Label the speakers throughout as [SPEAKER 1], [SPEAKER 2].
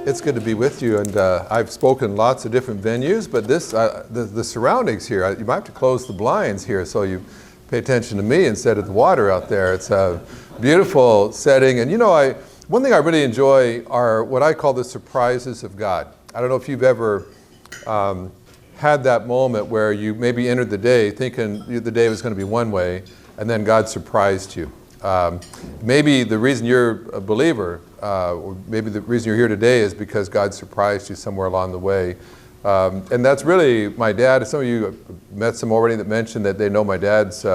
[SPEAKER 1] It's good to be with you, and I've spoken lots of different venues, but this, the surroundings here, you might have to close the blinds here so you pay attention to me instead of the water out there. It's a beautiful setting, and you know, one thing I really enjoy are what I call the surprises of God. I don't know if you've ever had that moment where you maybe entered the day thinking the day was going to be one way, and then God surprised you. Maybe the reason you're a believer, or maybe the reason you're here today is because God surprised you somewhere along the way. And that's really my dad. Some of you met some already that mentioned that they know my dad's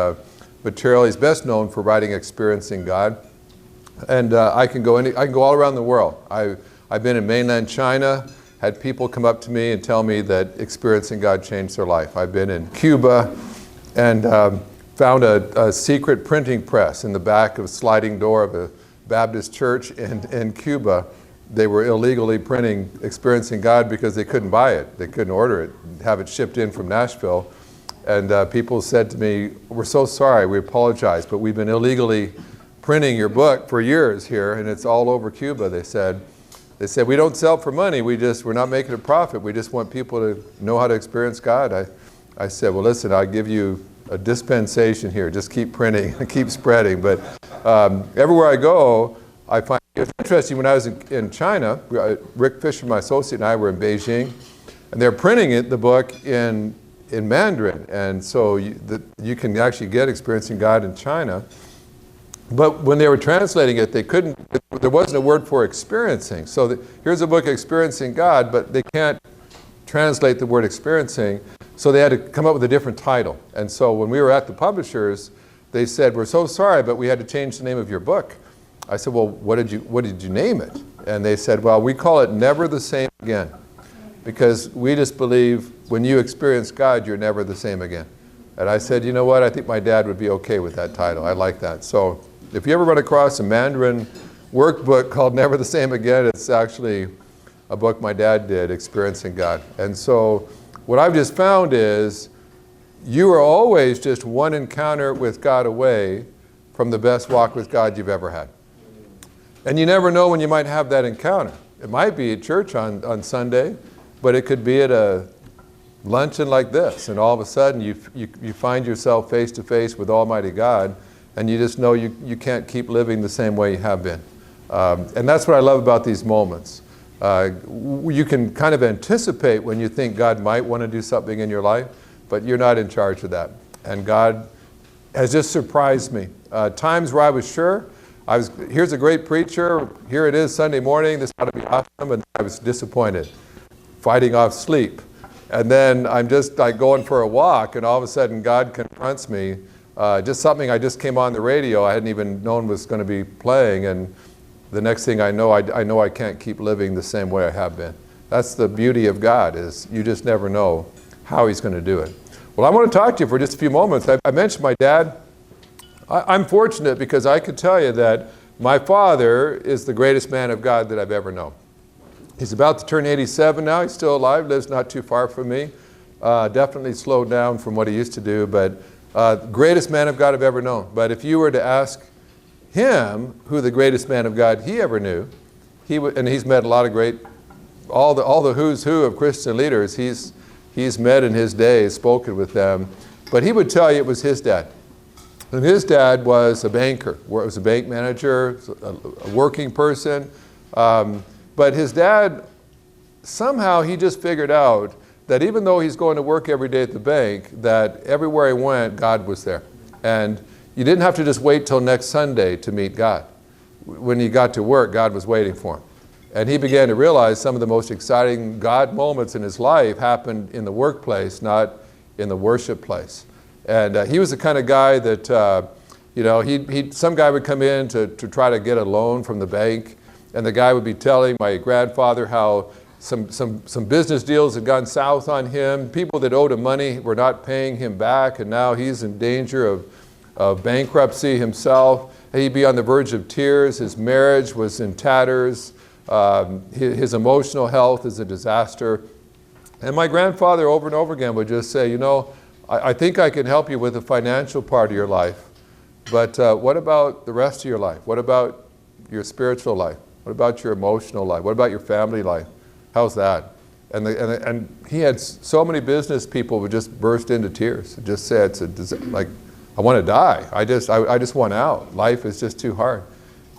[SPEAKER 1] material. He's best known for writing Experiencing God. And I can go all around the world. I've been in mainland China, had people come up to me and tell me that Experiencing God changed their life. I've been in Cuba and found a secret printing press in the back of a sliding door of a Baptist church in Cuba. They were illegally printing Experiencing God because they couldn't buy it. They couldn't order it, have it shipped in from Nashville. And people said to me, "We're so sorry, we apologize, but we've been illegally printing your book for years here, and it's all over Cuba," they said. They said, "We don't sell it for money, we're not making a profit, we just want people to know how to experience God." I said, "Well, listen, I'll give you a dispensation here, just keep printing, keep spreading." But everywhere I go, I find it's interesting. When I was in China, Rick Fisher, my associate, and I were in Beijing, and they're printing the book in Mandarin, and so you can actually get Experiencing God in China. But when they were translating it, there wasn't a word for experiencing. So here's a book, Experiencing God, but they can't translate the word experiencing, so they had to come up with a different title. And so when we were at the publishers, they said, "We're so sorry, but we had to change the name of your book." I said, "Well, what did you name it?" And they said, "Well, we call it Never the Same Again, because we just believe when you experience God, you're never the same again." And I said, "You know what? I think my dad would be okay with that title. I like that." So if you ever run across a Mandarin workbook called Never the Same Again, it's actually a book my dad did, Experiencing God. And so what I've just found is you are always just one encounter with God away from the best walk with God you've ever had. And you never know when you might have that encounter. It might be at church on Sunday, but it could be at a luncheon like this, and all of a sudden you find yourself face to face with Almighty God, and you just know you can't keep living the same way you have been. And that's what I love about these moments. You can kind of anticipate when you think God might want to do something in your life, but you're not in charge of that. And God has just surprised me. Times where I was sure, here's a great preacher, here it is Sunday morning, this ought to be awesome, and I was disappointed, fighting off sleep. And then I'm just like going for a walk, and all of a sudden God confronts me. Just something I just came on the radio I hadn't even known was going to be playing, and the next thing I know I can't keep living the same way I have been. That's the beauty of God, is you just never know how He's going to do it. Well, I want to talk to you for just a few moments. I mentioned my dad. I'm fortunate because I could tell you that my father is the greatest man of God that I've ever known. He's about to turn 87 now. He's still alive, lives not too far from me. Definitely slowed down from what he used to do, but greatest man of God I've ever known. But if you were to ask him who the greatest man of God he ever knew, and he's met a lot of all the who's who of Christian leaders he's met in his day, spoken with them, but he would tell you it was his dad. And his dad was a banker, was a bank manager, a working person, but his dad, somehow he just figured out that even though he's going to work every day at the bank, that everywhere he went, God was there. And you didn't have to just wait till next Sunday to meet God. When he got to work, God was waiting for him. And he began to realize some of the most exciting God moments in his life happened in the workplace, not in the worship place. And he was the kind of guy that, some guy would come in to try to get a loan from the bank, and the guy would be telling my grandfather how some business deals had gone south on him. People that owed him money were not paying him back, and now he's in danger of bankruptcy himself. He'd be on the verge of tears. His marriage was in tatters. His emotional health is a disaster. And my grandfather over and over again would just say, I think I can help you with the financial part of your life, but what about the rest of your life? What about your spiritual life? What about your emotional life? What about your family life? How's that? And he had so many business people would just burst into tears. Just said, like, I want to die. I just want out. Life is just too hard.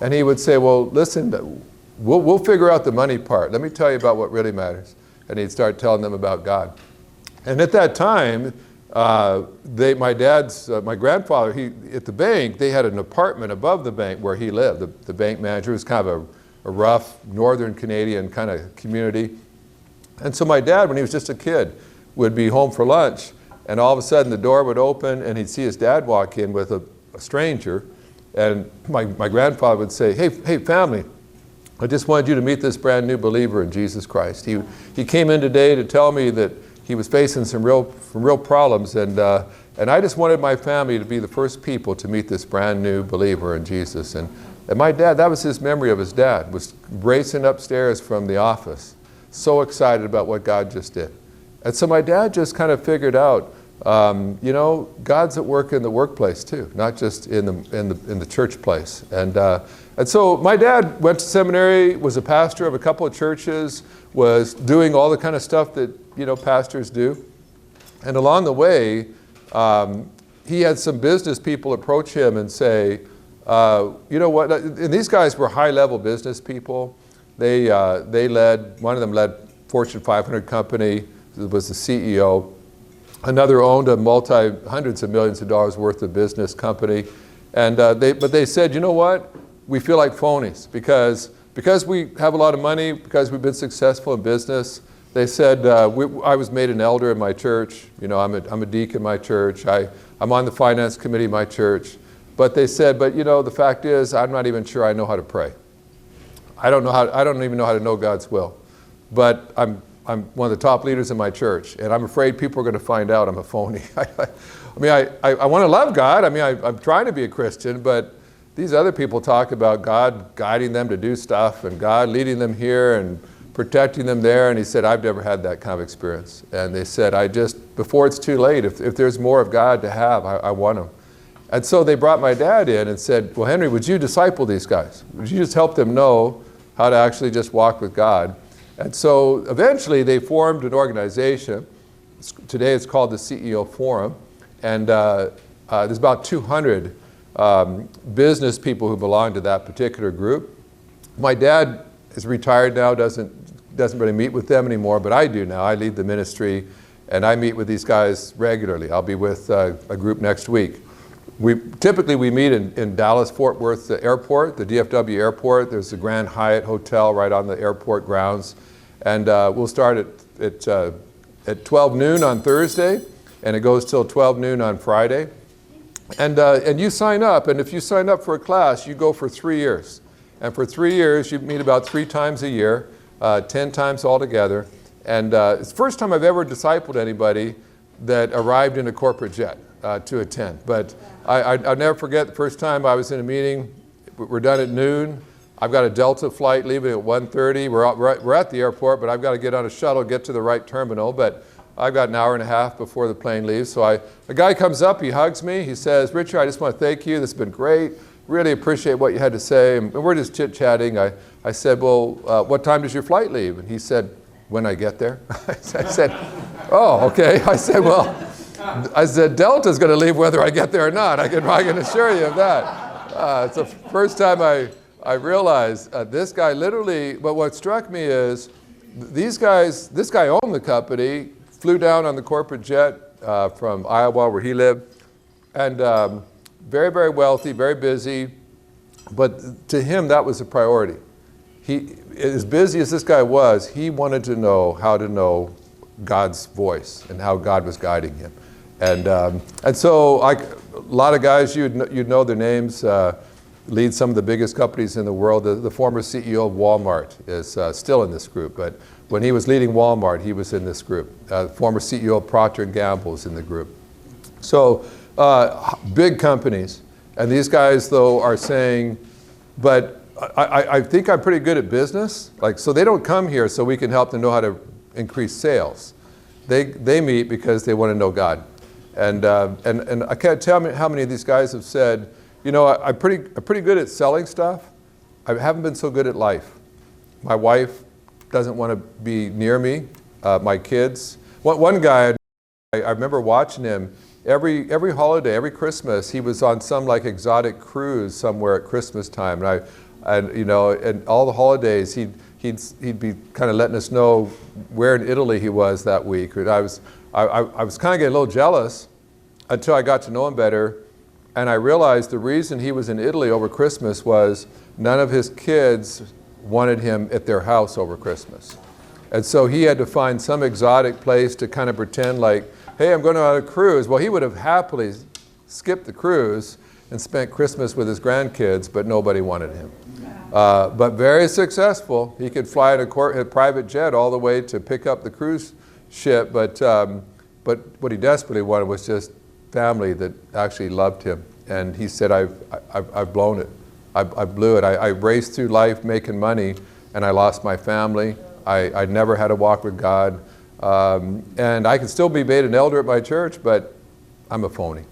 [SPEAKER 1] And he would say, well, listen, we'll figure out the money part. Let me tell you about what really matters. And he'd start telling them about God. And at that time, my grandfather, at the bank, they had an apartment above the bank where he lived. The bank manager was kind of a rough northern Canadian kind of community. And so my dad, when he was just a kid, would be home for lunch, and all of a sudden the door would open and he'd see his dad walk in with a stranger, and my grandfather would say, hey family, I just wanted you to meet this brand new believer in Jesus Christ. He came in today to tell me that he was facing some real problems, and I just wanted my family to be the first people to meet this brand new believer in Jesus. And my dad, that was his memory of his dad, was racing upstairs from the office, so excited about what God just did. And so my dad just kind of figured out, God's at work in the workplace too, not just in the church place. And so my dad went to seminary, was a pastor of a couple of churches, was doing all the kind of stuff that pastors do. And along the way, he had some business people approach him and say, you know what? And these guys were high-level business people. One of them led Fortune 500 company, was the CEO. Another owned a hundreds of millions of dollars worth of business company. And but they said, you know what? We feel like phonies because we have a lot of money, because we've been successful in business. They said, I was made an elder in my church. I'm a deacon in my church. I'm on the finance committee of my church. But they said, the fact is, I'm not even sure I know how to pray. I don't even know how to know God's will. But I'm one of the top leaders in my church, and I'm afraid people are going to find out I'm a phony. I want to love God. I'm trying to be a Christian, but these other people talk about God guiding them to do stuff and God leading them here and protecting them there. And he said, I've never had that kind of experience. And they said, before it's too late, if there's more of God to have, I want him. And so they brought my dad in and said, well, Henry, would you disciple these guys? Would you just help them know how to actually just walk with God? And so eventually they formed an organization. Today it's called the CEO Forum. And there's about 200 business people who belong to that particular group. My dad is retired now, doesn't really meet with them anymore, but I do now. I lead the ministry, and I meet with these guys regularly. I'll be with a group next week. Typically we meet in Dallas-Fort Worth Airport, the DFW airport. There's the Grand Hyatt Hotel right on the airport grounds. And we'll start at 12 noon on Thursday, and it goes till 12 noon on Friday. And you sign up, and if you sign up for a class, you go for 3 years. And for 3 years, you meet about 3 times a year, 10 times altogether. And it's the first time I've ever discipled anybody that arrived in a corporate jet to attend. But I'll never forget the first time I was in a meeting. We're done at noon. I've got a Delta flight leaving at 1:30. We're at the airport, but I've got to get on a shuttle, get to the right terminal. But I've got an hour and a half before the plane leaves. So a guy comes up, he hugs me. He says, Richard, I just want to thank you. This has been great. Really appreciate what you had to say. And we're just chit-chatting. I said, well, what time does your flight leave? And he said, when I get there. I said, oh, okay. I said, Delta's going to leave whether I get there or not. I can assure you of that. It's the first time I realized this guy literally, but what struck me is this guy owned the company, flew down on the corporate jet from Iowa where he lived, and very, very wealthy, very busy, but to him that was a priority. As busy as this guy was, he wanted to know how to know God's voice and how God was guiding him. And so a lot of guys, you'd know their names, lead some of the biggest companies in the world. The former CEO of Walmart is still in this group, but when he was leading Walmart, he was in this group. Former CEO of Procter & Gamble is in the group. So big companies. And these guys, though, are saying, but I think I'm pretty good at business. So they don't come here so we can help them know how to increase sales. They meet because they want to know God. And I can't tell me how many of these guys have said, you know, I'm pretty good at selling stuff. I haven't been so good at life. My wife doesn't want to be near me. My kids. One guy, I remember watching him every holiday, every Christmas. He was on some like exotic cruise somewhere at Christmas time, and you know, and all the holidays he'd be kind of letting us know where in Italy he was that week. And I was kind of getting a little jealous until I got to know him better, and I realized the reason he was in Italy over Christmas was none of his kids wanted him at their house over Christmas. And so he had to find some exotic place to kind of pretend like, hey, I'm going on a cruise. Well, he would have happily skipped the cruise and spent Christmas with his grandkids, but nobody wanted him. But very successful. He could fly in a private jet all the way to pick up the cruise ship, but what he desperately wanted was just family that actually loved him. And he said, I've blown it. I blew it. I raced through life making money, and I lost my family. I never had a walk with God. And I can still be made an elder at my church, but I'm a phony.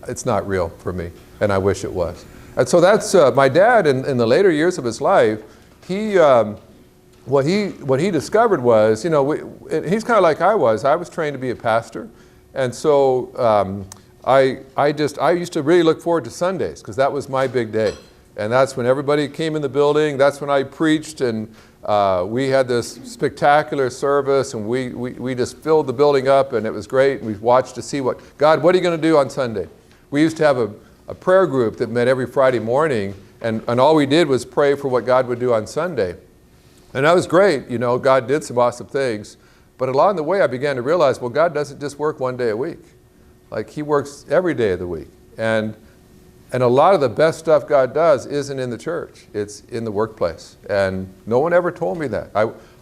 [SPEAKER 1] It's not real for me, and I wish it was. And so that's my dad. In the later years of his life, what he discovered was, you know, he's kind of like I was. I was trained to be a pastor, and so I used to really look forward to Sundays because that was my big day, and that's when everybody came in the building. That's when I preached, and we had this spectacular service, and we just filled the building up, and it was great. And we watched to see what are you going to do on Sunday? We used to have a prayer group that met every Friday morning, and all we did was pray for what God would do on Sunday. And that was great. You know, God did some awesome things. But along the way, I began to realize, well, God doesn't just work one day a week. Like, he works every day of the week. And a lot of the best stuff God does isn't in the church. It's in the workplace. And no one ever told me that.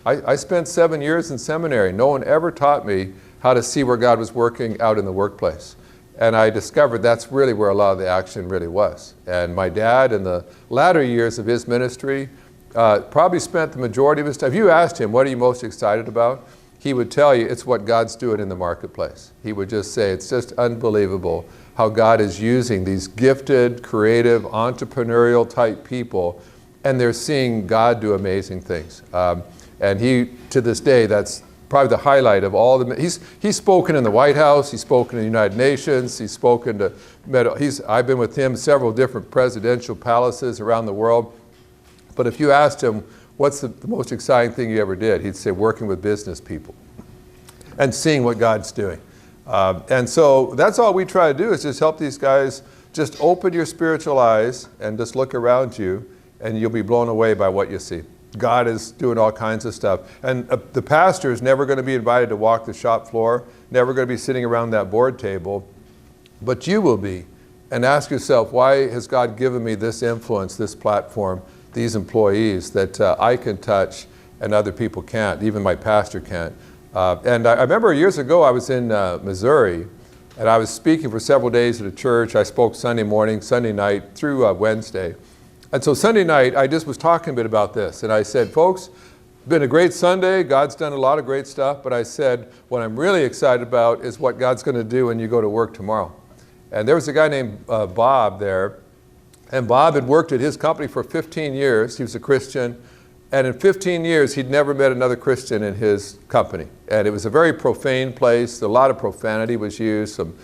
[SPEAKER 1] I spent 7 years in seminary. No one ever taught me how to see where God was working out in the workplace. And I discovered that's really where a lot of the action really was. And my dad, in the latter years of his ministry, probably spent the majority of his time. If you asked him, what are you most excited about? He would tell you it's what God's doing in the marketplace. He would just say it's just unbelievable how God is using these gifted, creative, entrepreneurial type people, and they're seeing God do amazing things. And he, to this day, that's probably the highlight of all the. He's spoken in the White House. He's spoken in the United Nations. He's spoken to. I've been with him several different presidential palaces around the world. But if you asked him, what's the most exciting thing you ever did? He'd say, working with business people and seeing what God's doing. And so that's all we try to do is just help these guys just open your spiritual eyes and just look around you, and you'll be blown away by what you see. God is doing all kinds of stuff. And the pastor is never going to be invited to walk the shop floor, never going to be sitting around that board table, but you will be. And ask yourself, why has God given me this influence, this platform, these employees that I can touch and other people can't, even my pastor can't. And I remember years ago I was in Missouri, and I was speaking for several days at a church. I spoke Sunday morning, Sunday night, through Wednesday. And so Sunday night, I just was talking a bit about this. And I said, folks, it's been a great Sunday. God's done a lot of great stuff. But I said, what I'm really excited about is what God's going to do when you go to work tomorrow. And there was a guy named Bob there. And Bob had worked at his company for 15 years. He was a Christian. And in 15 years, he'd never met another Christian in his company. And it was a very profane place. A lot of profanity was used. Some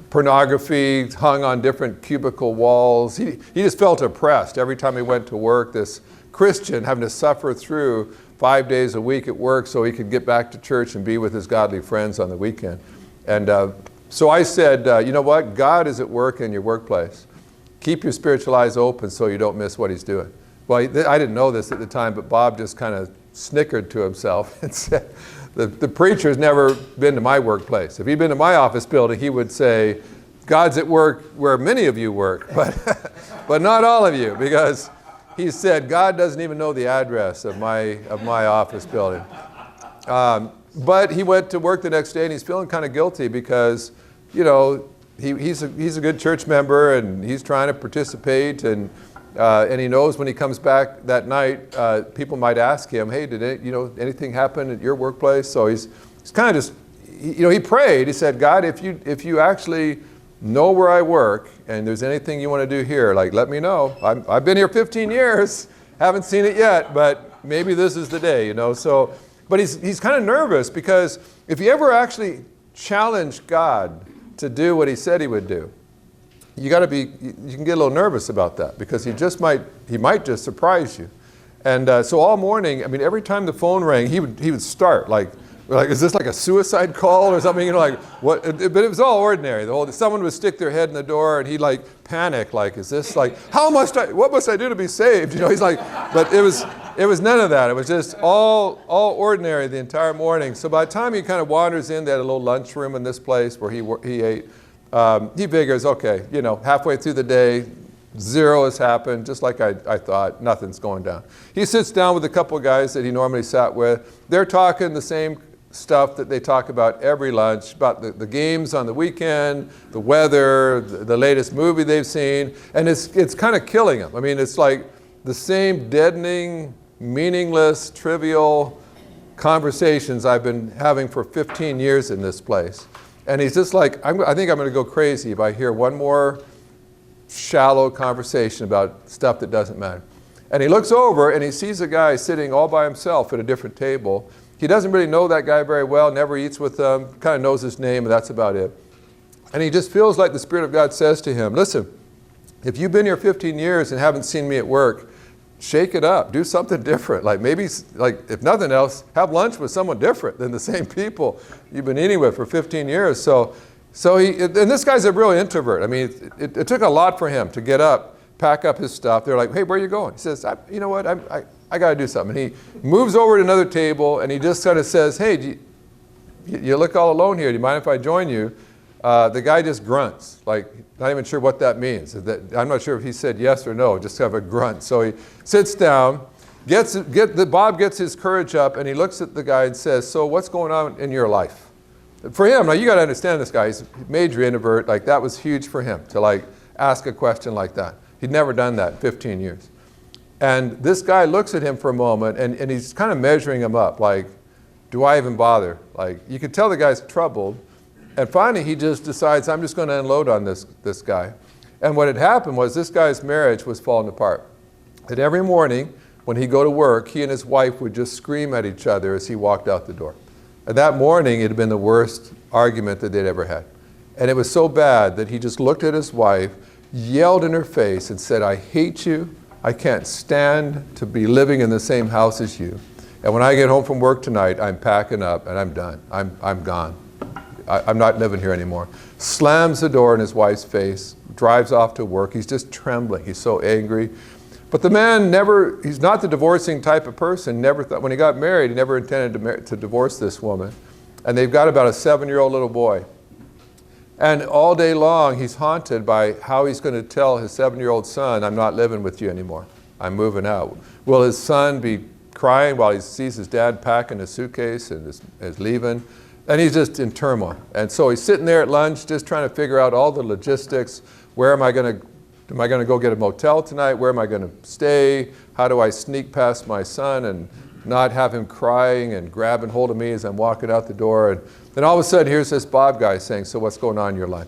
[SPEAKER 1] pornography hung on different cubicle walls. He just felt oppressed every time he went to work. This Christian having to suffer through 5 days a week at work so he could get back to church and be with his godly friends on the weekend. And so I said, you know what? God is at work in your workplace. Keep your spiritual eyes open so you don't miss what he's doing. Well, I didn't know this at the time, but Bob just kind of snickered to himself and said, the preacher's never been to my workplace. If he'd been to my office building, he would say, God's at work where many of you work, but not all of you, because he said, God doesn't even know the address of my office building. But he went to work the next day, and he's feeling kind of guilty because, you know, he's a good church member, and he's trying to participate, and he knows when he comes back that night, people might ask him, hey, did anything happen at your workplace? So he's kind of just, he prayed. He said, God, if you actually know where I work and there's anything you want to do here, like, let me know. I've been here 15 years, haven't seen it yet, but maybe this is the day, you know. So, but he's kind of nervous because if he ever actually challenged God to do what he said he would do, you can get a little nervous about that because he might just surprise you. And so all morning, I mean, every time the phone rang, he would start like, is this like a suicide call or something? You know, like what? But it was all ordinary. Someone would stick their head in the door and he'd like panic, like, is this like, what must I do to be saved? You know, he's like, but it was none of that. It was just all ordinary the entire morning. So by the time he kind of wanders in, they had a little lunchroom in this place where he ate. He figures, okay, you know, halfway through the day, zero has happened, just like I thought, nothing's going down. He sits down with a couple of guys that he normally sat with. They're talking the same stuff that they talk about every lunch, about the games on the weekend, the weather, the latest movie they've seen, and it's kind of killing them. I mean, it's like the same deadening, meaningless, trivial conversations I've been having for 15 years in this place. And he's just like, I think I'm going to go crazy if I hear one more shallow conversation about stuff that doesn't matter. And he looks over and he sees a guy sitting all by himself at a different table. He doesn't really know that guy very well, never eats with him, kind of knows his name, and that's about it. And he just feels like the Spirit of God says to him, listen, if you've been here 15 years and haven't seen me at work, shake it up, do something different. Like maybe, like if nothing else, have lunch with someone different than the same people you've been eating with for 15 years. So and this guy's a real introvert. I mean, it took a lot for him to get up, pack up his stuff. They're like, hey, where are you going? He says, you know what, I got to do something. And he moves over to another table and he just kind of says, hey, you look all alone here. Do you mind if I join you? The guy just grunts, like not even sure what that means. I'm not sure if he said yes or no, just kind of a grunt. So he sits down, Bob gets his courage up and he looks at the guy and says, so what's going on in your life? For him, now you got to understand this guy, he's a major introvert, like that was huge for him to like ask a question like that. He'd never done that in 15 years. And this guy looks at him for a moment and he's kind of measuring him up, like, do I even bother? Like, you could tell the guy's troubled. And finally, he just decides, I'm just going to unload on this guy. And what had happened was this guy's marriage was falling apart. And every morning, when he'd go to work, he and his wife would just scream at each other as he walked out the door. And that morning, it had been the worst argument that they'd ever had. And it was so bad that he just looked at his wife, yelled in her face, and said, I hate you. I can't stand to be living in the same house as you. And when I get home from work tonight, I'm packing up and I'm done. I'm gone. I'm not living here anymore. Slams the door in his wife's face, drives off to work. He's just trembling. He's so angry. But the man he's not the divorcing type of person. Never thought, when he got married, he never intended to divorce this woman. And they've got about a 7-year-old little boy. And all day long, he's haunted by how he's going to tell his 7-year-old son, I'm not living with you anymore. I'm moving out. Will his son be crying while he sees his dad packing his suitcase and is leaving? And he's just in turmoil. And so he's sitting there at lunch just trying to figure out all the logistics. Where am I going to go get a motel tonight? Where am I going to stay? How do I sneak past my son and not have him crying and grabbing hold of me as I'm walking out the door? And then all of a sudden, here's this Bob guy saying, so what's going on in your life?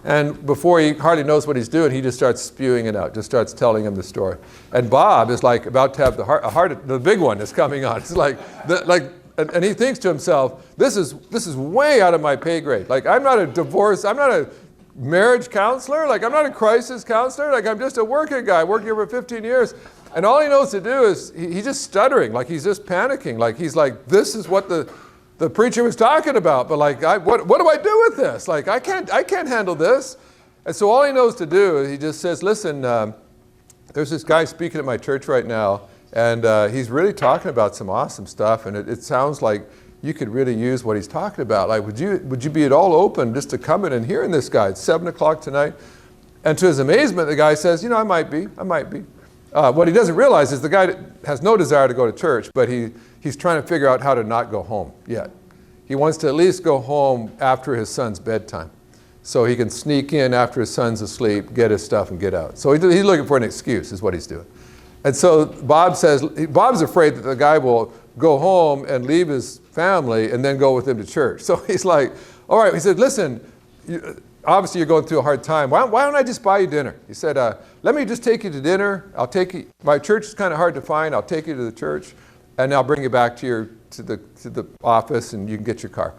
[SPEAKER 1] And before he hardly knows what he's doing, he just starts spewing it out, just starts telling him the story. And Bob is like about to have the big one is coming on. It's and he thinks to himself, this is way out of my pay grade. Like, I'm not a marriage counselor. Like, I'm not a crisis counselor. Like, I'm just a working guy, working here for 15 years. And all he knows to do is, he's just stuttering, like he's just panicking. Like, he's like, this is what the preacher was talking about. But like, what do I do with this? Like, I can't handle this. And so all he knows to do is he just says, listen, there's this guy speaking at my church right now. And he's really talking about some awesome stuff. And it sounds like you could really use what he's talking about. Like, would you be at all open just to come in and hearing this guy? It's 7 o'clock tonight. And to his amazement, the guy says, I might be. What he doesn't realize is the guy has no desire to go to church, but he's trying to figure out how to not go home yet. He wants to at least go home after his son's bedtime so he can sneak in after his son's asleep, get his stuff, and get out. So he's looking for an excuse is what he's doing. And so Bob's afraid that the guy will go home and leave his family and then go with him to church. So he's like, all right. He said, listen, obviously you're going through a hard time. Why don't I just buy you dinner? He said, let me just take you to dinner. I'll take you. My church is kind of hard to find. I'll take you to the church, and I'll bring you back to the office, and you can get your car.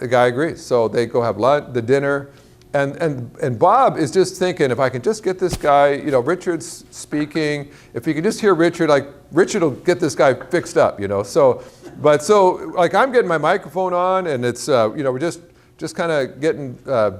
[SPEAKER 1] The guy agrees. So they go have lunch, the dinner, and Bob is just thinking, if I can just get this guy, you know, Richard's speaking. If you can just hear Richard, like Richard will get this guy fixed up, you know. So like I'm getting my microphone on, and it's you know, we're just kind of getting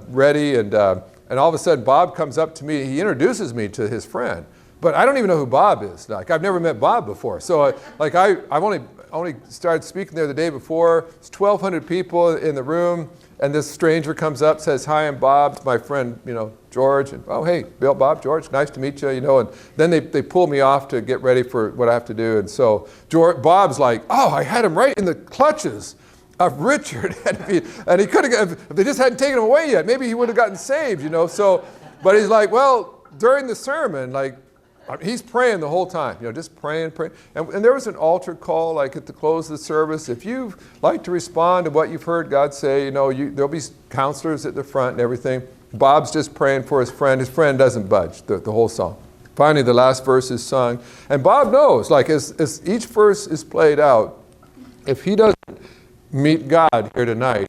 [SPEAKER 1] ready, and all of a sudden Bob comes up to me. He introduces me to his friend, but I don't even know who Bob is. Like I've never met Bob before. So like I've only started speaking there the day before. It's 1,200 people in the room, and this stranger comes up, says, "Hi, I'm Bob. It's my friend, you know, George." And oh, hey, Bill, Bob, George, nice to meet you, you know. And then they pull me off to get ready for what I have to do. And so Bob's like, "Oh, I had him right in the clutches of Richard." And he could have, if they just hadn't taken him away yet, maybe he would have gotten saved, you know. So, but he's like, well, during the sermon, like, he's praying the whole time, you know, just praying. And there was an altar call, like at the close of the service. If you'd like to respond to what you've heard God say, you know, there'll be counselors at the front and everything. Bob's just praying for his friend. His friend doesn't budge the whole song. Finally, the last verse is sung. And Bob knows, like, as each verse is played out, if he doesn't meet God here tonight,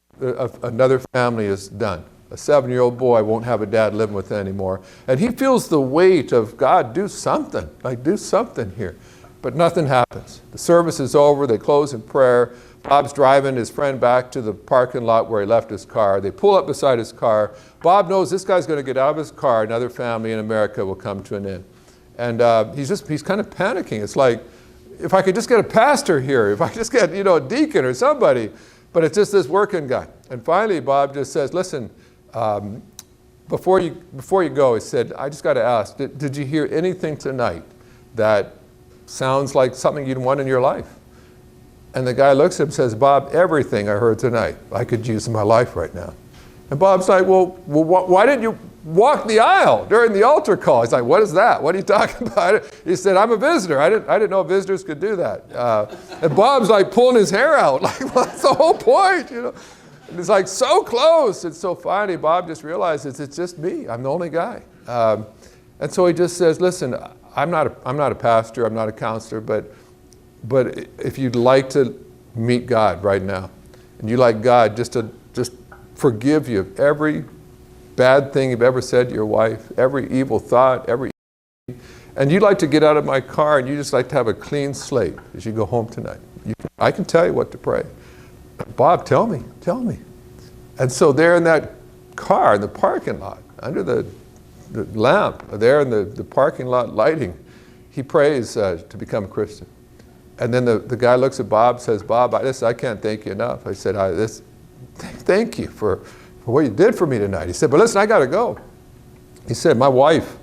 [SPEAKER 1] another family is done. A 7-year-old boy won't have a dad living with anymore. And he feels the weight of, God, do something. Like, do something here. But nothing happens. The service is over. They close in prayer. Bob's driving his friend back to the parking lot where he left his car. They pull up beside his car. Bob knows this guy's going to get out of his car. Another family in America will come to an end. And he's kind of panicking. It's like, if I could just get a pastor here, if I could just get, you know, a deacon or somebody. But it's just this working guy. And finally, Bob just says, listen, before you go, he said, I just got to ask, did you hear anything tonight that sounds like something you'd want in your life? And the guy looks at him and says, Bob, everything I heard tonight, I could use in my life right now. And Bob's like, well, why didn't you walk the aisle during the altar call? He's like, what is that? What are you talking about? He said, I'm a visitor. I didn't know visitors could do that. And Bob's like pulling his hair out. Like, well, that's the whole point, you know. And it's like so close. And so finally, Bob just realizes it's just me. I'm the only guy. And so he just says, listen, I'm not a pastor. I'm not a counselor. But if you'd like to meet God right now, and you like God just forgive you of every bad thing you've ever said to your wife, every evil thought, and you'd like to get out of my car and you just like to have a clean slate as you go home tonight. I can tell you what to pray. Bob, tell me. And so there in that car in the parking lot, under the lamp, there in the parking lot lighting, he prays to become a Christian. And then the guy looks at Bob, says, Bob, I can't thank you enough. I said, thank you for what you did for me tonight. He said, but listen, I got to go. He said, my wife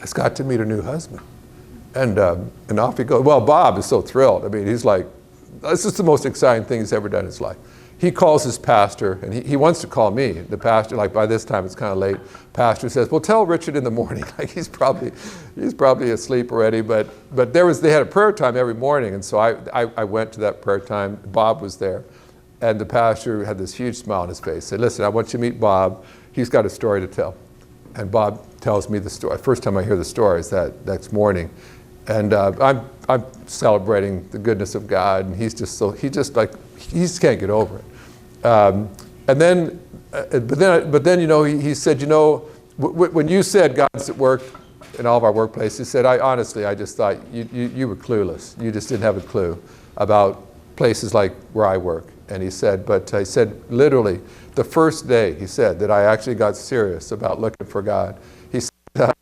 [SPEAKER 1] has got to meet her new husband. And off he goes. Well, Bob is so thrilled. I mean, he's like, this is the most exciting thing he's ever done in his life. He calls his pastor, and he wants to call me. The pastor, like by this time it's kind of late, pastor says, well, tell Richard in the morning. Like he's probably asleep already, but they had a prayer time every morning, and so I went to that prayer time. Bob was there. And the pastor had this huge smile on his face. Said, listen, I want you to meet Bob. He's got a story to tell. And Bob tells me the story. First time I hear the story is that next morning. And I'm celebrating the goodness of God. And he just can't get over it. But then, you know, he said, you know, when you said God's at work in all of our workplaces, he said, I just thought you were clueless. You just didn't have a clue about places like where I work. And he said, literally, the first day, he said, that I actually got serious about looking for God, he said,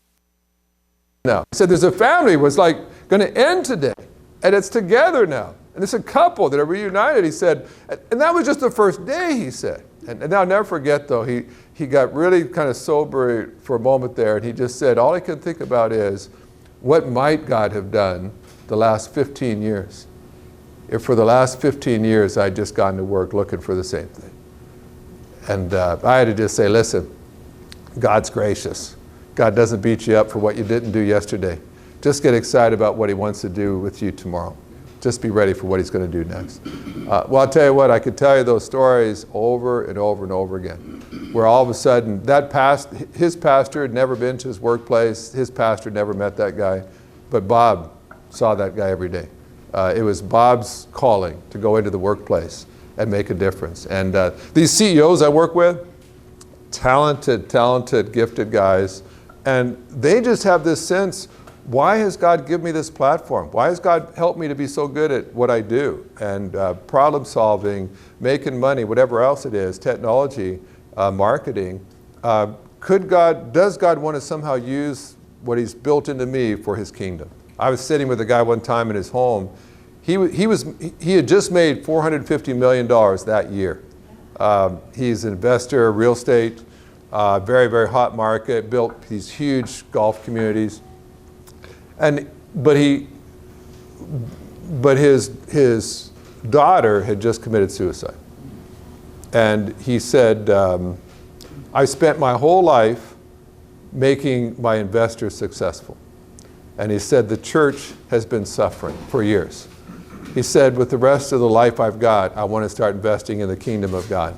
[SPEAKER 1] no. He said, there's a family was like going to end today, and it's together now. And it's a couple that are reunited, he said. And that was just the first day, he said. And I'll never forget, though, he got really kind of sober for a moment there, and he just said, all I can think about is, what might God have done the last 15 years? If for the last 15 years I'd just gone to work looking for the same thing. And I had to just say, listen, God's gracious. God doesn't beat you up for what you didn't do yesterday. Just get excited about what he wants to do with you tomorrow. Just be ready for what he's going to do next. Well, I'll tell you what, I could tell you those stories over and over and over again, where all of a sudden his pastor had never been to his workplace, his pastor never met that guy, but Bob saw that guy every day. It was Bob's calling to go into the workplace and make a difference. And these CEOs I work with, talented, gifted guys, and they just have this sense, why has God given me this platform? Why has God helped me to be so good at what I do? And problem solving, making money, whatever else it is, technology, marketing. Does God want to somehow use what he's built into me for his kingdom? I was sitting with a guy one time in his home. He had just made $450 million that year. He's an investor, real estate, very, very hot market, built these huge golf communities. But his daughter had just committed suicide. And he said, I spent my whole life making my investors successful. And he said, the church has been suffering for years. He said, with the rest of the life I've got, I want to start investing in the kingdom of God.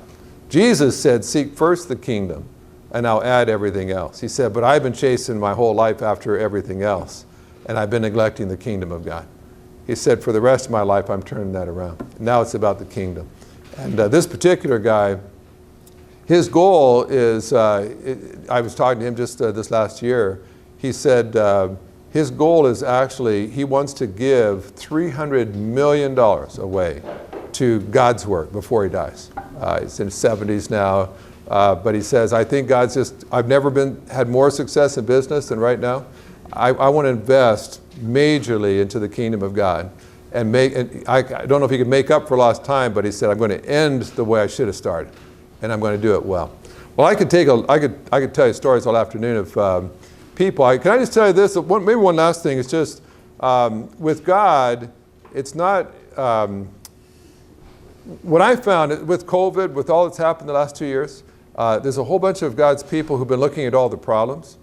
[SPEAKER 1] Jesus said, seek first the kingdom, and I'll add everything else. He said, but I've been chasing my whole life after everything else, and I've been neglecting the kingdom of God. He said, for the rest of my life, I'm turning that around. Now it's about the kingdom. And this particular guy, his goal is, I was talking to him just this last year, he said, his goal is actually, he wants to give $300 million away to God's work before he dies. He's in his 70s now, but he says, I think I've never had more success in business than right now. I want to invest majorly into the kingdom of God. And I don't know if he could make up for lost time, but he said, I'm going to end the way I should have started, and I'm going to do it well. Well, I could tell you stories all afternoon of people. Can I just tell you this? Maybe one last thing. It's just with God, it's not. What I found with COVID, with all that's happened the last 2 years, there's a whole bunch of God's people who've been looking at all the problems.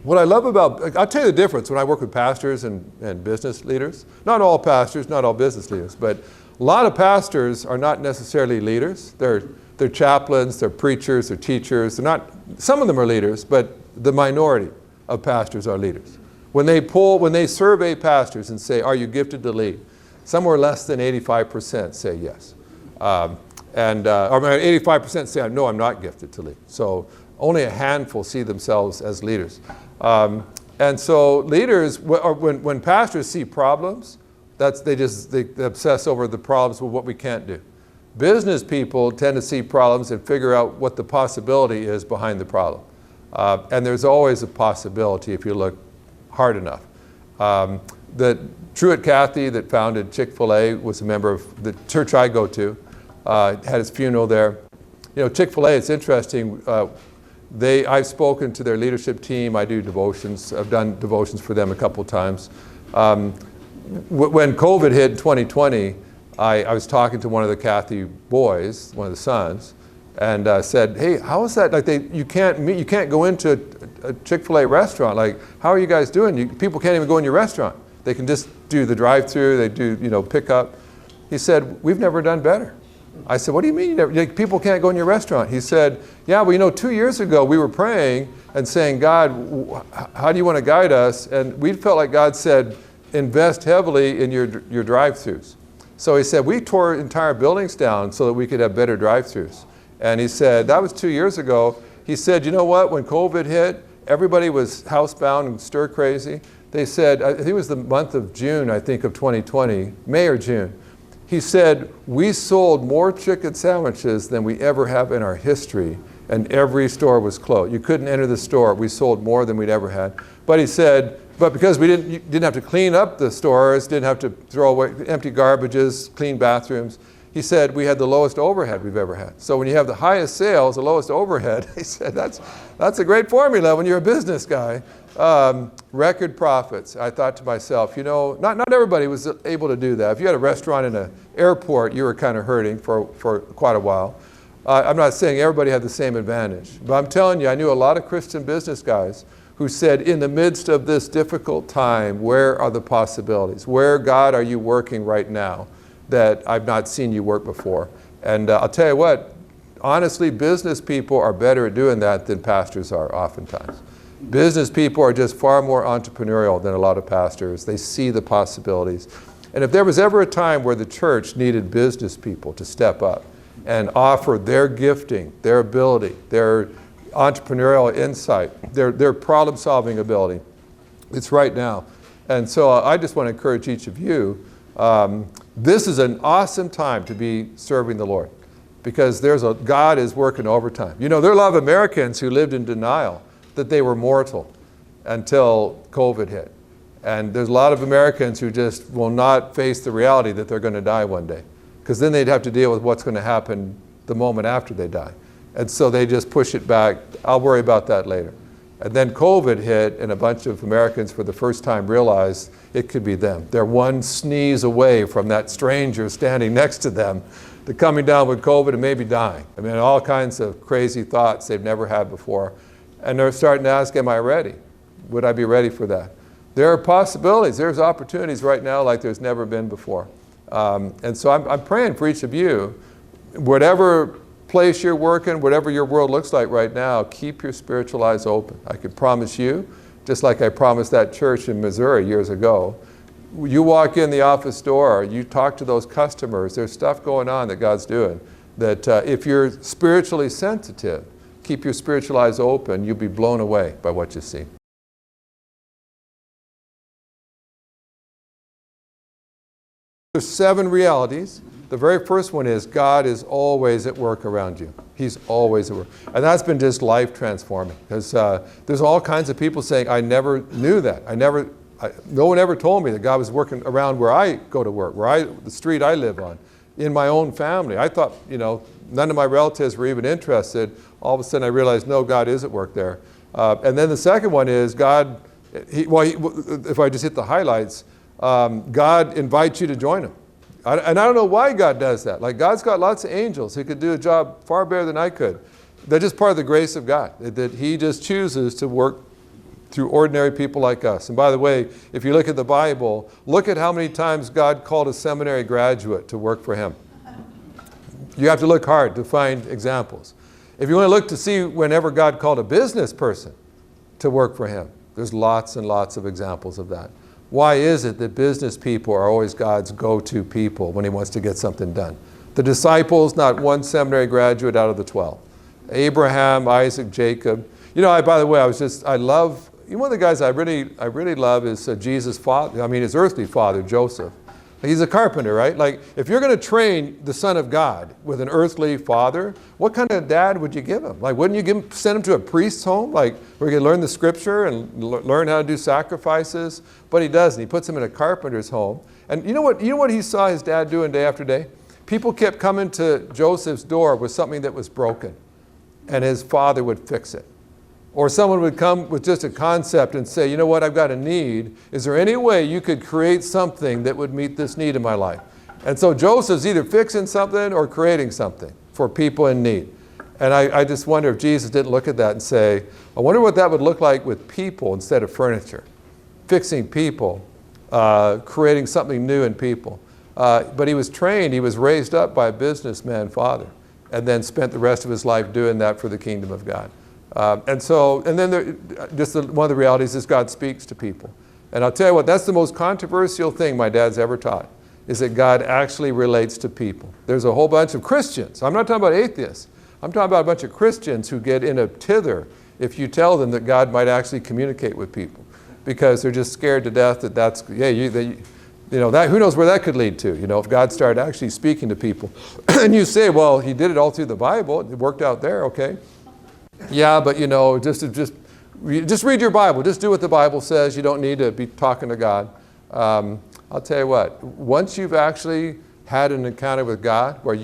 [SPEAKER 1] What I love I'll tell you the difference when I work with pastors and business leaders. Not all pastors, not all business leaders, but a lot of pastors are not necessarily leaders. They're chaplains, they're preachers, they're teachers. Some of them are leaders, but the minority of pastors are leaders. When they survey pastors and say, are you gifted to lead? Somewhere less than 85% say yes. Or 85% say, no, I'm not gifted to lead. So only a handful see themselves as leaders. And so leaders, when pastors see problems, they obsess over the problems with what we can't do. Business people tend to see problems and figure out what the possibility is behind the problem. And there's always a possibility if you look hard enough. Truett Cathy that founded Chick-fil-A was a member of the church I go to, had his funeral there. You know, Chick-fil-A, it's interesting. I've spoken to their leadership team. I do devotions. I've done devotions for them a couple times. When COVID hit in 2020, I was talking to one of the Cathy boys, one of the sons, and said, "Hey, how is that? Like, you can't go into a Chick-fil-A restaurant. Like, how are you guys doing? People can't even go in your restaurant. They can just do the drive-through. They do, pickup." He said, "We've never done better." I said, "What do you mean? People can't go in your restaurant?" He said, "Yeah, well, 2 years ago we were praying and saying, God, how do you want to guide us? And we felt like God said, invest heavily in your drive-throughs." So he said, we tore entire buildings down so that we could have better drive-throughs. And he said, that was 2 years ago. He said, you know what? When COVID hit, everybody was housebound and stir crazy. They said, I think it was the month of June, of 2020, May or June. He said, we sold more chicken sandwiches than we ever have in our history, and every store was closed. You couldn't enter the store. We sold more than we'd ever had. But he said, but because we didn't have to clean up the stores, didn't have to throw away empty garbages, clean bathrooms, he said we had the lowest overhead we've ever had. So when you have the highest sales, the lowest overhead, he said that's a great formula when you're a business guy. Record profits. I thought to myself, not everybody was able to do that. If you had a restaurant in an airport, you were kind of hurting for quite a while. I'm not saying everybody had the same advantage, but I'm telling you, I knew a lot of Christian business guys who said, in the midst of this difficult time, where are the possibilities? Where, God, are you working right now that I've not seen you work before? And I'll tell you what, honestly, business people are better at doing that than pastors are oftentimes. Business people are just far more entrepreneurial than a lot of pastors. They see the possibilities. And if there was ever a time where the church needed business people to step up and offer their gifting, their ability, their entrepreneurial insight, their problem-solving ability, it's right now. And so I just want to encourage each of you, this is an awesome time to be serving the Lord, because God is working overtime. You know, there are a lot of Americans who lived in denial that they were mortal until COVID hit. And there's a lot of Americans who just will not face the reality that they're going to die one day, because then they'd have to deal with what's going to happen the moment after they die. And so they just push it back. I'll worry about that later. And then COVID hit, and a bunch of Americans for the first time realized it could be them. They're one sneeze away from that stranger standing next to them, to coming down with COVID and maybe dying. I mean, all kinds of crazy thoughts they've never had before. And they're starting to ask, am I ready? Would I be ready for that? There are possibilities. There's opportunities right now like there's never been before. And so I'm praying for each of you, whatever place you're working, whatever your world looks like right now, keep your spiritual eyes open. I can promise you, just like I promised that church in Missouri years ago, you walk in the office door, you talk to those customers, there's stuff going on that God's doing, that if you're spiritually sensitive, keep your spiritual eyes open, you'll be blown away by what you see. There's 7 realities. The very first one is God is always at work around you. He's always at work. And that's been just life transforming, because there's all kinds of people saying, I never knew that. No one ever told me that God was working around where I go to work, the street I live on, in my own family. I thought, none of my relatives were even interested. All of a sudden I realized, no, God is at work there. And then the second one is God, if I just hit the highlights, God invites you to join him. And I don't know why God does that. Like, God's got lots of angels who could do a job far better than I could. They're just part of the grace of God, that he just chooses to work through ordinary people like us. And by the way, if you look at the Bible, look at how many times God called a seminary graduate to work for him. You have to look hard to find examples. If you want to look to see whenever God called a business person to work for him, there's lots and lots of examples of that. Why is it that business people are always God's go-to people when he wants to get something done? The disciples, not one seminary graduate out of the 12. Abraham, Isaac, Jacob. By the way, I love, one of the guys I really love is Jesus' father, his earthly father, Joseph. He's a carpenter, right? Like, if you're going to train the Son of God with an earthly father, what kind of dad would you give him? Like, wouldn't you send him to a priest's home, like, where he could learn the scripture and learn how to do sacrifices? But he doesn't. He puts him in a carpenter's home. And you know what he saw his dad doing day after day? People kept coming to Joseph's door with something that was broken, and his father would fix it. Or someone would come with just a concept and say, you know what, I've got a need. Is there any way you could create something that would meet this need in my life? And so Joseph's either fixing something or creating something for people in need. And I just wonder if Jesus didn't look at that and say, I wonder what that would look like with people instead of furniture. Fixing people, creating something new in people. But he was trained, he was raised up by a businessman father, and then spent the rest of his life doing that for the kingdom of God. And then one of the realities is God speaks to people. And I'll tell you what, that's the most controversial thing my dad's ever taught, is that God actually relates to people. There's a whole bunch of Christians. I'm not talking about atheists. I'm talking about a bunch of Christians who get in a tither if you tell them that God might actually communicate with people, because they're just scared to death that who knows where that could lead to, if God started actually speaking to people. And you say, well, he did it all through the Bible. It worked out there, okay. Yeah, but just read your Bible. Just do what the Bible says. You don't need to be talking to God. I'll tell you what, once you've actually had an encounter with God where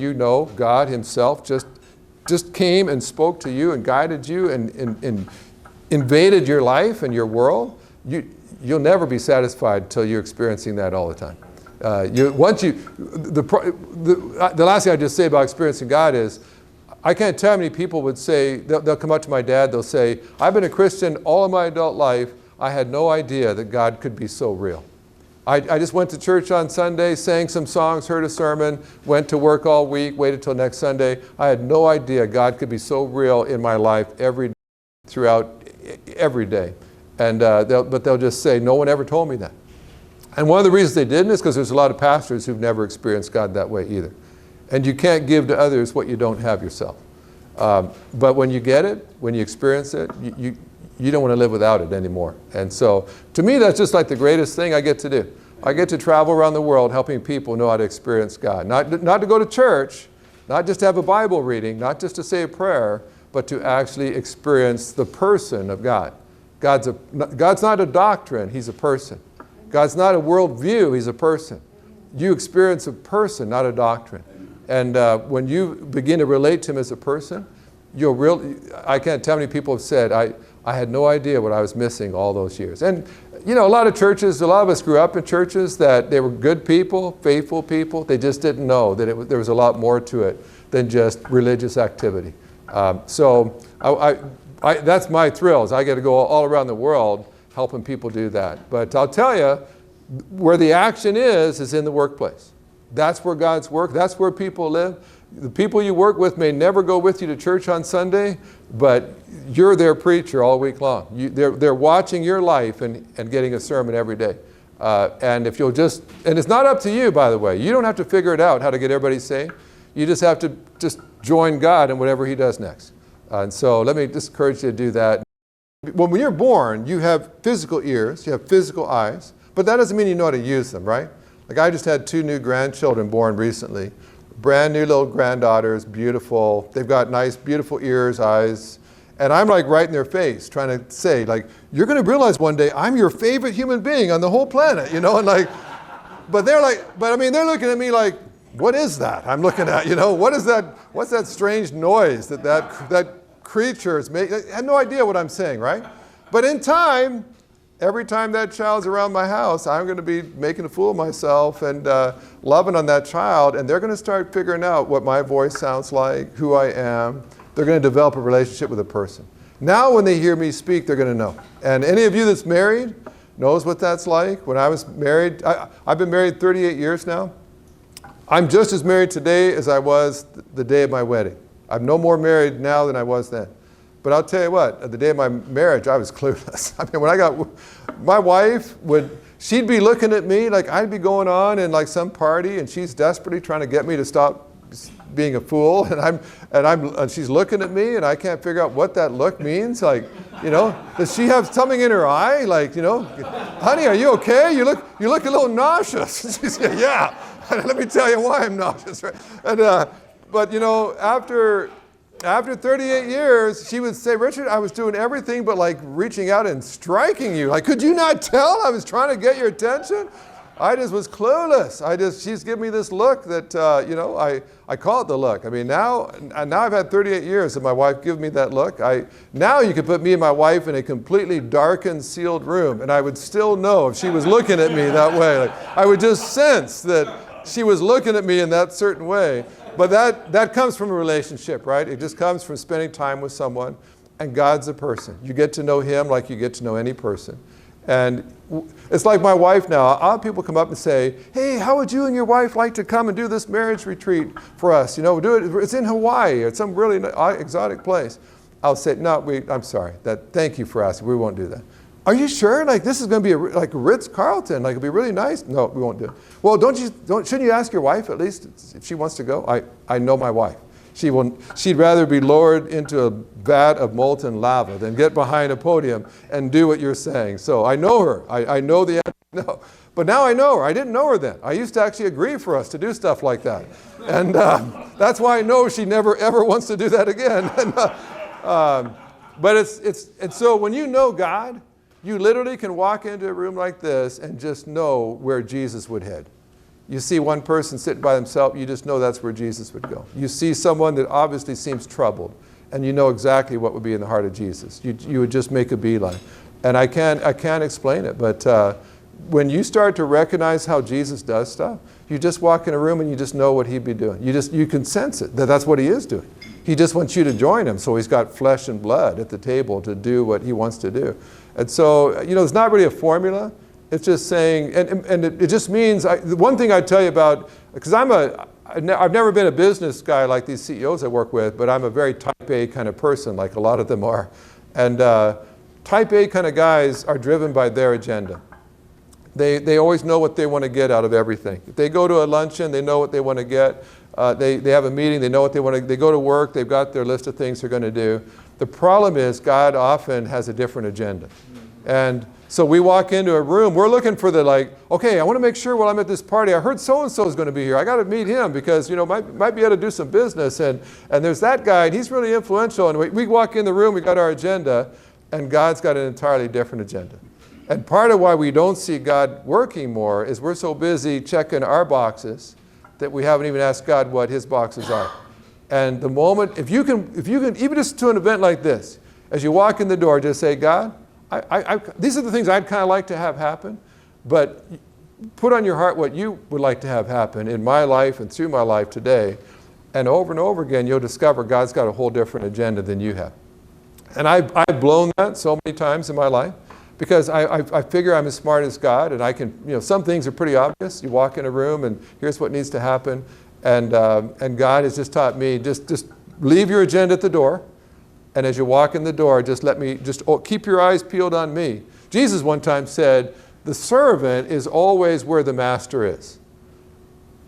[SPEAKER 1] God himself just came and spoke to you and guided you and invaded your life and your world, you'll never be satisfied until you're experiencing that all the time. The last thing I just say about experiencing God is, I can't tell how many people would say, they'll come up to my dad, they'll say, I've been a Christian all of my adult life. I had no idea that God could be so real. I just went to church on Sunday, sang some songs, heard a sermon, went to work all week, waited till next Sunday. I had no idea God could be so real in my life throughout every day. And but they'll just say, no one ever told me that. And one of the reasons they didn't is because there's a lot of pastors who've never experienced God that way either. And you can't give to others what you don't have yourself. But when you get it, when you experience it, you don't want to live without it anymore. And so, to me, that's just like the greatest thing I get to do. I get to travel around the world helping people know how to experience God. Not to go to church, not just to have a Bible reading, not just to say a prayer, but to actually experience the person of God. God's not a doctrine, He's a person. God's not a worldview, He's a person. You experience a person, not a doctrine. And when you begin to relate to Him as a person, I can't tell how many people have said, I had no idea what I was missing all those years. And you know, a lot of churches, a lot of us grew up in churches that they were good people, faithful people. They just didn't know that there was a lot more to it than just religious activity. So that's my thrills. I get to go all around the world helping people do that. But I'll tell you, where the action is in the workplace. That's where God's work. That's where people live. The people you work with may never go with you to church on Sunday, but you're their preacher all week long. They're watching your life and getting a sermon every day. And if you'll just, and it's not up to you, by the way. You don't have to figure it out how to get everybody saved. You just have to just join God in whatever He does next. And so let me just encourage you to do that. When you're born, you have physical ears, you have physical eyes, but that doesn't mean you know how to use them, right? Like I just had 2 new grandchildren born recently. Brand new little granddaughters, beautiful. They've got nice, beautiful ears, eyes. And I'm like right in their face trying to say, like, you're going to realize one day I'm your favorite human being on the whole planet, you know? And like, but they're looking at me like, what is that I'm looking at, you know? What is that? What's that strange noise that creature is making? I had no idea what I'm saying, right? But in time, every time that child's around my house, I'm going to be making a fool of myself and loving on that child, and they're going to start figuring out what my voice sounds like, who I am. They're going to develop a relationship with a person. Now when they hear me speak, they're going to know. And any of you that's married knows what that's like. When I was married, I've been married 38 years now. I'm just as married today as I was the day of my wedding. I'm no more married now than I was then. But I'll tell you what, at the day of my marriage, I was clueless. I mean, my wife she'd be looking at me like I'd be going on in like some party and she's desperately trying to get me to stop being a fool. And she's looking at me and I can't figure out what that look means. Like, you know, does she have something in her eye? Like, you know, honey, are you okay? You look a little nauseous. She said, yeah. Let me tell you why I'm nauseous. Right? And, but you know, after 38 years, she would say, Richard, I was doing everything but like reaching out and striking you. Like, could you not tell I was trying to get your attention? I just was clueless. She's giving me this look that, you know, I call it the look. I mean, now I've had 38 years and my wife gives me that look. Now you could put me and my wife in a completely darkened, sealed room and I would still know if she was looking at me that way. Like, I would just sense that she was looking at me in that certain way. But that comes from a relationship, right? It just comes from spending time with someone. And God's a person. You get to know Him like you get to know any person. And it's like my wife now. I'll have people come up and say, hey, how would you and your wife like to come and do this marriage retreat for us? You know, it's in Hawaii or some really exotic place. I'll say, no, I'm sorry. Thank you for asking. We won't do that. Are you sure? Like, this is going to be like Ritz-Carlton. Like, it'll be really nice. No, we won't do it. Well, shouldn't you ask your wife at least if she wants to go? I know my wife. She'd rather be lowered into a vat of molten lava than get behind a podium and do what you're saying. So I know her. I know the answer. No. But now I know her. I didn't know her then. I used to actually agree for us to do stuff like that. And that's why I know she never, ever wants to do that again. But so when you know God, you literally can walk into a room like this and just know where Jesus would head. You see one person sitting by themselves, you just know that's where Jesus would go. You see someone that obviously seems troubled, and you know exactly what would be in the heart of Jesus. You would just make a beeline. And I can't explain it, but when you start to recognize how Jesus does stuff, you just walk in a room and you just know what He'd be doing. You can sense it, that's what He is doing. He just wants you to join him. So he's got flesh and blood at the table to do what he wants to do. And so, it's not really a formula. It's just saying, and it just means, the one thing I tell you about, because I've never been a business guy like these CEOs I work with, but I'm a very type A kind of person, like a lot of them are. And type A kind of guys are driven by their agenda. They always know what they want to get out of everything. If they go to a luncheon, they know what they want to get. They have a meeting, they know what they want to, they go to work, they've got their list of things they're going to do. The problem is God often has a different agenda. And so we walk into a room, we're looking for okay, I want to make sure while I'm at this party, I heard so-and-so is going to be here. I got to meet him because, might be able to do some business. And there's that guy, and he's really influential. And we walk in the room, we got our agenda, and God's got an entirely different agenda. And part of why we don't see God working more is we're so busy checking our boxes that we haven't even asked God what his boxes are. And the moment, if you can, even just to an event like this, as you walk in the door, just say, God, these are the things I'd kind of like to have happen, but put on your heart what you would like to have happen in my life and through my life today. And over again, you'll discover God's got a whole different agenda than you have. And I've blown that so many times in my life because I figure I'm as smart as God, and I can, some things are pretty obvious. You walk in a room and here's what needs to happen. And God has just taught me, just leave your agenda at the door. And as you walk in the door, just keep your eyes peeled on me. Jesus one time said, the servant is always where the master is.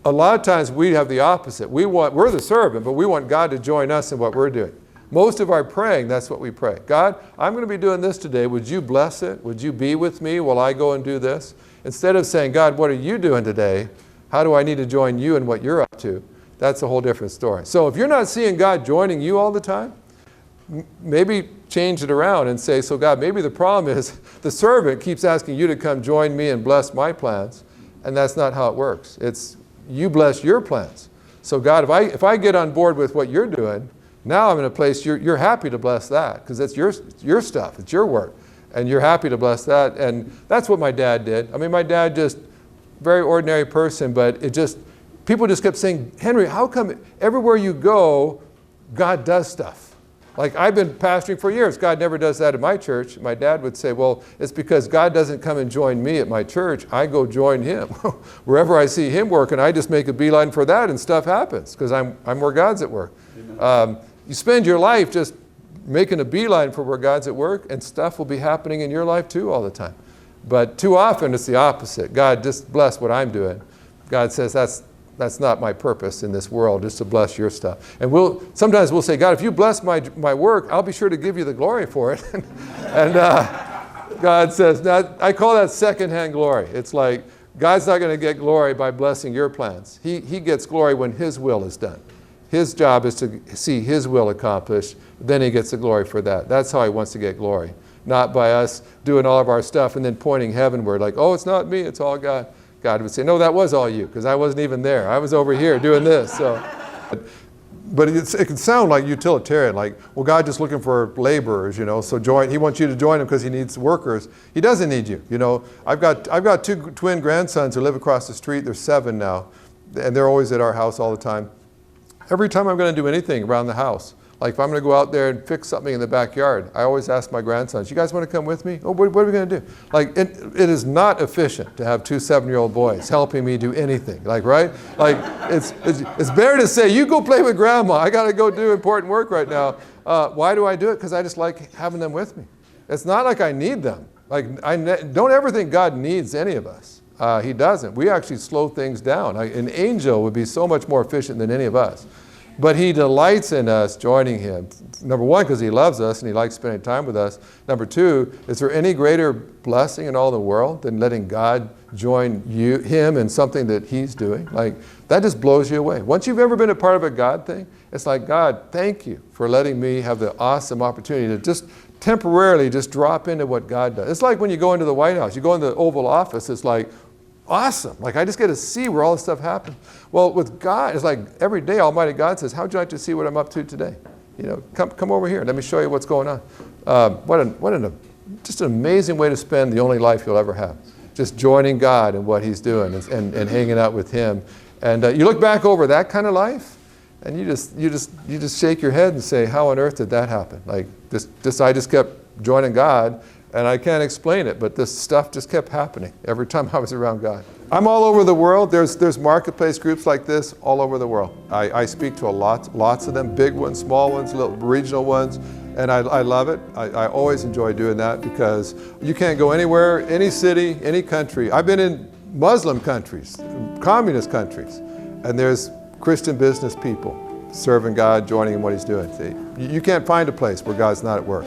[SPEAKER 1] A lot of times we have the opposite. We're the servant, but we want God to join us in what we're doing. Most of our praying, that's what we pray. God, I'm going to be doing this today. Would you bless it? Would you be with me while I go and do this? Instead of saying, God, what are you doing today? How do I need to join you in what you're up to? That's a whole different story. So if you're not seeing God joining you all the time, maybe change it around and say, so God, maybe the problem is the servant keeps asking you to come join me and bless my plans, and that's not how it works. It's you bless your plans. So God, if I get on board with what you're doing, now I'm in a place you're happy to bless that because it's your stuff, it's your work, and you're happy to bless that. And that's what my dad did. I mean, my dad just, very ordinary person, but people just kept saying, Henry, how come everywhere you go, God does stuff? Like, I've been pastoring for years. God never does that at my church. My dad would say, well, it's because God doesn't come and join me at my church. I go join him. Wherever I see him working, I just make a beeline for that and stuff happens because I'm where God's at work. You spend your life just making a beeline for where God's at work, and stuff will be happening in your life too all the time. But too often it's the opposite. God, just bless what I'm doing. God says that's not my purpose in this world, just to bless your stuff. And sometimes we'll say, God, if you bless my work, I'll be sure to give you the glory for it. And God says, I call that secondhand glory. It's like God's not going to get glory by blessing your plans. He gets glory when his will is done. His job is to see his will accomplished. Then he gets the glory for that. That's how he wants to get glory. Not by us doing all of our stuff and then pointing heavenward like, oh, it's not me, it's all God. God would say, no, that was all you, because I wasn't even there. I was over here doing this. So, but it can sound like utilitarian, like, well, God's just looking for laborers, so he wants you to join him because he needs workers. He doesn't need you, I've got two twin grandsons who live across the street. They're 7 now, and they're always at our house all the time. Every time I'm going to do anything around the house, like if I'm going to go out there and fix something in the backyard, I always ask my grandsons, you guys want to come with me? Oh, what are we going to do? Like, it is not efficient to have 2 7-year-old boys helping me do anything, right? Like, it's better to say, you go play with grandma. I got to go do important work right now. Why do I do it? Because I just like having them with me. It's not like I need them. Like, don't ever think God needs any of us. He doesn't. We actually slow things down. An angel would be so much more efficient than any of us. But he delights in us joining him. Number 1, because he loves us and he likes spending time with us. Number 2, is there any greater blessing in all the world than letting God join him in something that he's doing? Like, that just blows you away. Once you've ever been a part of a God thing, it's like, God, thank you for letting me have the awesome opportunity to just temporarily just drop into what God does. It's like when you go into the White House, you go into the Oval Office, it's like, awesome. Like, I just get to see where all this stuff happens. Well, with God, it's like every day Almighty God says, how'd you like to see what I'm up to today? Come over here. Let me show you what's going on. Just an amazing way to spend the only life you'll ever have. Just joining God in what he's doing and hanging out with him. And you look back over that kind of life, And you just shake your head and say, how on earth did that happen? Like I just kept joining God, and I can't explain it, but this stuff just kept happening every time I was around God. I'm all over the world. There's marketplace groups like this all over the world. I speak to lots of them, big ones, small ones, little regional ones, and I love it. I always enjoy doing that because you can't go anywhere, any city, any country. I've been in Muslim countries, communist countries, and there's Christian business people serving God, joining in what He's doing. See, you can't find a place where God's not at work.